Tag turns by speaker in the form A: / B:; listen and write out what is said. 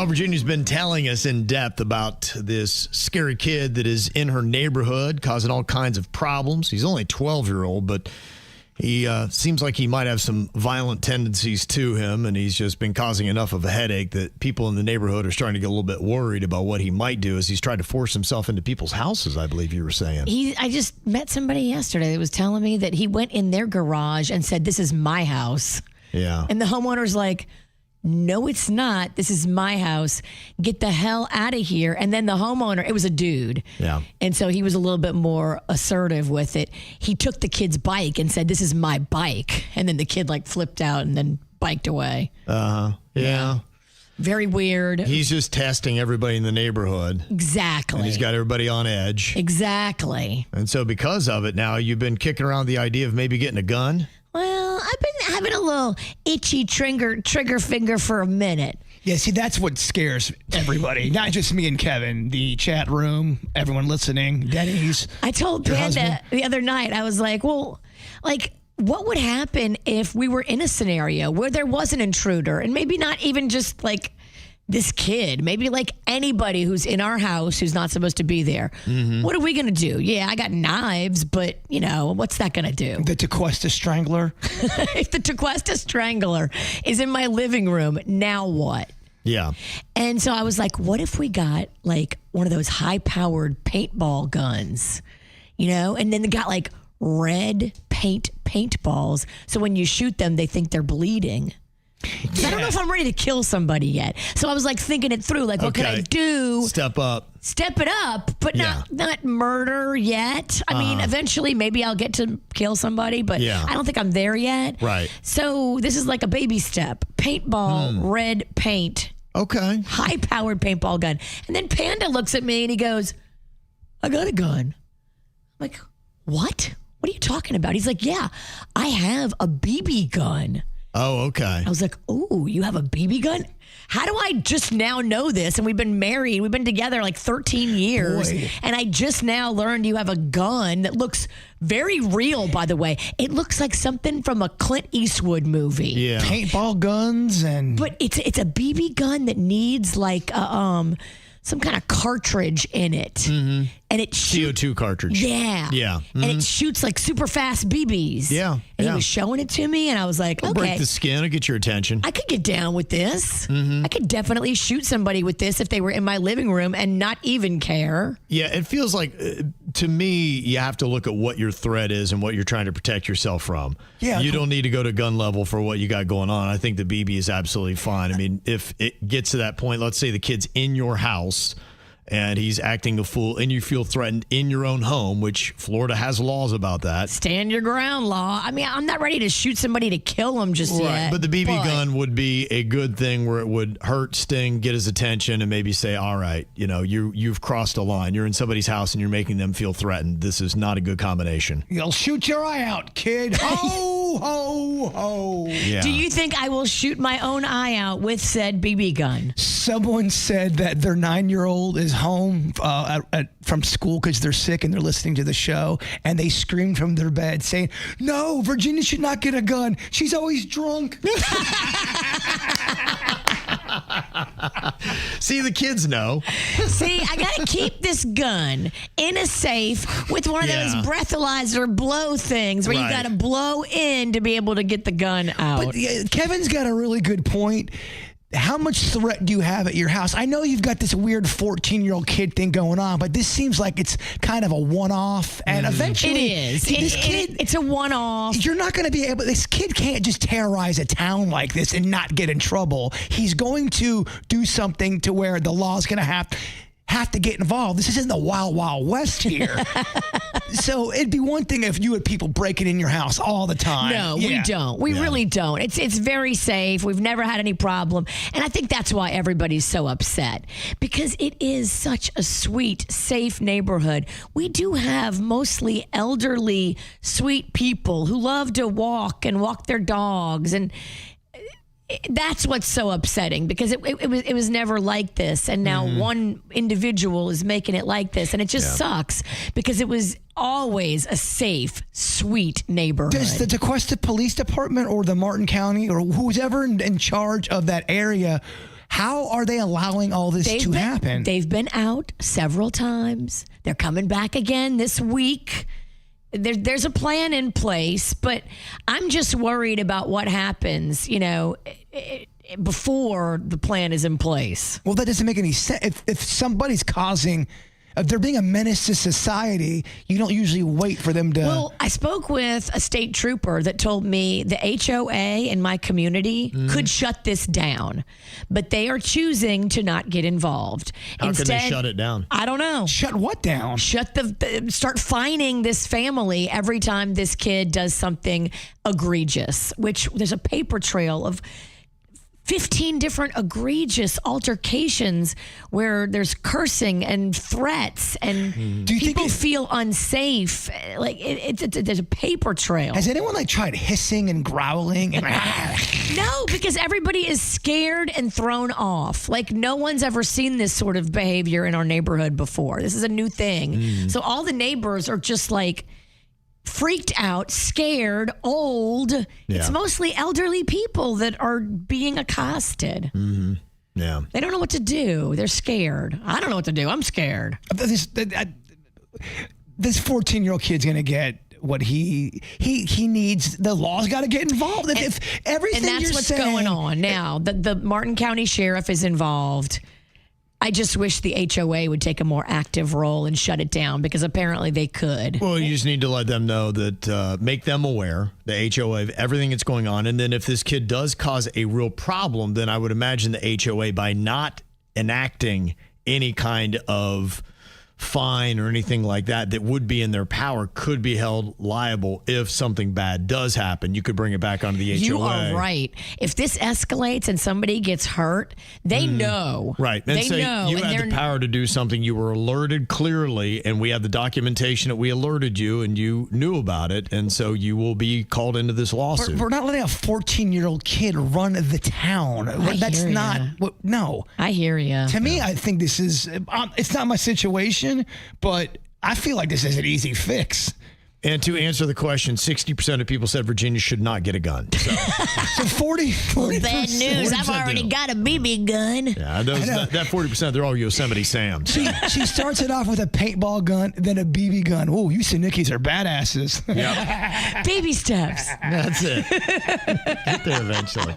A: Well, Virginia's been telling us in depth about this scary kid that is in her neighborhood, causing all kinds of problems. He's only a 12-year-old, but he seems like he might have some violent tendencies to him, and he's just been causing enough of a headache that people in the neighborhood are starting to get a little bit worried about what he might do as he's tried to force himself into people's houses, I believe you were saying.
B: I just met somebody yesterday that was telling me that he went in their garage and said, "This is my house."
A: Yeah.
B: And the homeowner's like, "No, it's not. This is my house. Get the hell out of here." And then the homeowner, it was a dude.
A: Yeah.
B: And so he was a little bit more assertive with it. He took the kid's bike and said, "This is my bike." And then the kid flipped out and then biked away.
A: Yeah.
B: Very weird.
A: He's just testing everybody in the neighborhood.
B: Exactly.
A: And he's got everybody on edge.
B: Exactly.
A: And so because of it now, you've been kicking around the idea of maybe getting a gun?
B: Well, I've been having a little itchy trigger finger for a minute.
C: Yeah, see, that's what scares everybody. Not just me and Kevin, the chat room, everyone listening, Denny's.
B: I told Panda the other night, I was like, well, what would happen if we were in a scenario where there was an intruder and maybe not even just this kid, maybe anybody who's in our house who's not supposed to be there. Mm-hmm. What are we going to do? Yeah, I got knives, but, what's that going to do?
C: The Tequesta Strangler?
B: If the Tequesta Strangler is in my living room, now what?
A: Yeah.
B: And so I was like, what if we got one of those high-powered paintball guns, and then they got red paintballs. So when you shoot them, they think they're bleeding. Yeah. I don't know if I'm ready to kill somebody yet. So I was thinking it through. What can I do?
A: Step it up,
B: but not murder yet. I mean, eventually maybe I'll get to kill somebody, but I don't think I'm there yet.
A: Right.
B: So this is a baby step. Paintball, red paint.
A: Okay.
B: High-powered paintball gun. And then Panda looks at me and he goes, "I got a gun." I'm like, "What? What are you talking about?" He's like, "Yeah, I have a BB gun."
A: Oh, okay.
B: I was like, "Oh, you have a BB gun? How do I just now know this?" And we've been married. We've been together 13 years.
C: Boy.
B: And I just now learned you have a gun that looks very real, by the way. It looks like something from a Clint Eastwood movie.
A: Yeah.
C: Paintball guns and...
B: But it's a BB gun that needs some kind of cartridge in it. Mm-hmm. And it shoots...
A: CO2 cartridge.
B: Yeah.
A: Yeah. Mm-hmm.
B: And it shoots super fast BBs.
A: Yeah.
B: And he was showing it to me and I was like,
A: It'll
B: okay.
A: break the skin. It'll get your attention.
B: I could get down with this.
A: Mm-hmm.
B: I could definitely shoot somebody with this if they were in my living room and not even care.
A: Yeah, it feels like, to me, you have to look at what your threat is and what you're trying to protect yourself from.
C: Yeah,
A: you don't need to go to gun level for what you got going on. I think the BB is absolutely fine. I mean, if it gets to that point, let's say the kid's in your house and he's acting a fool and you feel threatened in your own home, which Florida has laws about that.
B: Stand your ground law. I mean, I'm not ready to shoot somebody to kill them just yet.
A: But the BB gun would be a good thing where it would hurt, sting, get his attention, and maybe say, all right, you've crossed a line. You're in somebody's house and you're making them feel threatened. This is not a good combination.
C: You'll shoot your eye out, kid. Ho, ho, ho.
A: Yeah.
B: Do you think I will shoot my own eye out with said BB gun?
C: Someone said that their 9-year-old is home from school because they're sick and they're listening to the show, and they screamed from their bed saying, "No, Virginia should not get a gun. She's always drunk."
A: See, the kids know.
B: See, I got to keep this gun in a safe with one of those breathalyzer blow things where you got to blow in to be able to get the gun out.
C: But Kevin's got a really good point. How much threat do you have at your house? I know you've got this weird 14-year-old kid thing going on, but this seems like it's kind of a one-off. And eventually...
B: It is. It's a one-off.
C: You're not going to be able... This kid can't just terrorize a town like this and not get in trouble. He's going to do something to where the law's going to have to get involved. This isn't the Wild Wild West here. So it'd be one thing if you had people breaking in your house all the time.
B: No, we don't. We really don't. It's very safe. We've never had any problem. And I think that's why everybody's so upset, because it is such a sweet, safe neighborhood. We do have mostly elderly, sweet people who love to walk their dogs, and that's what's so upsetting, because it was never like this, and now one individual is making it like this, and it just sucks, because it was always a safe, sweet neighborhood.
C: Does the Tequesta Police Department or the Martin County or who's ever in charge of that area How are they allowing all this to happen?
B: They've been out several times. They're coming back again this week. There's a plan in place, but I'm just worried about what happens, before the plan is in place.
C: Well, that doesn't make any sense. If somebody's if they're being a menace to society, you don't usually wait for them to.
B: Well, I spoke with a state trooper that told me the HOA in my community could shut this down, but they are choosing to not get involved.
A: How can they shut it down?
B: I don't know.
C: Shut what down?
B: Start fining this family every time this kid does something egregious, which there's a paper trail of 15 different egregious altercations where there's cursing and threats and
C: Do you think
B: people feel unsafe. Like there's a paper trail.
C: Has anyone tried hissing and growling? And
B: No, because everybody is scared and thrown off. Like no one's ever seen this sort of behavior in our neighborhood before. This is a new thing. So all the neighbors are just freaked out, scared, old.
A: Yeah.
B: It's mostly elderly people that are being accosted.
A: Mm-hmm. Yeah.
B: They don't know what to do. They're scared. I don't know what to do. I'm scared.
C: This 14-year-old kid's going to get what he needs. The law's got to get involved. If everything
B: and that's what's going on now. The Martin County Sheriff is involved. I just wish the HOA would take a more active role and shut it down because apparently they could.
A: Well, you just need to let them know that, make them aware, the HOA, of everything that's going on. And then if this kid does cause a real problem, then I would imagine the HOA, by not enacting any kind of fine or anything like that would be in their power, could be held liable if something bad does happen. You could bring it back onto the HOA.
B: You are right. If this escalates and somebody gets hurt, they know.
A: Right. And
B: they know.
A: You had the power to do something. You were alerted clearly, and we have the documentation that we alerted you, and you knew about it, and so you will be called into this lawsuit.
C: We're not letting a 14-year-old kid run the town. That's not no.
B: I hear you.
C: To me, I think this is it's not my situation, but I feel like this is an easy fix.
A: And to answer the question, 60% of people said Virginia should not get a gun. So
C: 40%.
B: Bad news. I've already got a BB gun.
A: Yeah, that 40%, they're all Yosemite Sam.
C: She starts it off with a paintball gun, then a BB gun. Oh, you Sinickies are badasses.
A: Yep.
B: Baby steps.
A: That's it. Get there eventually.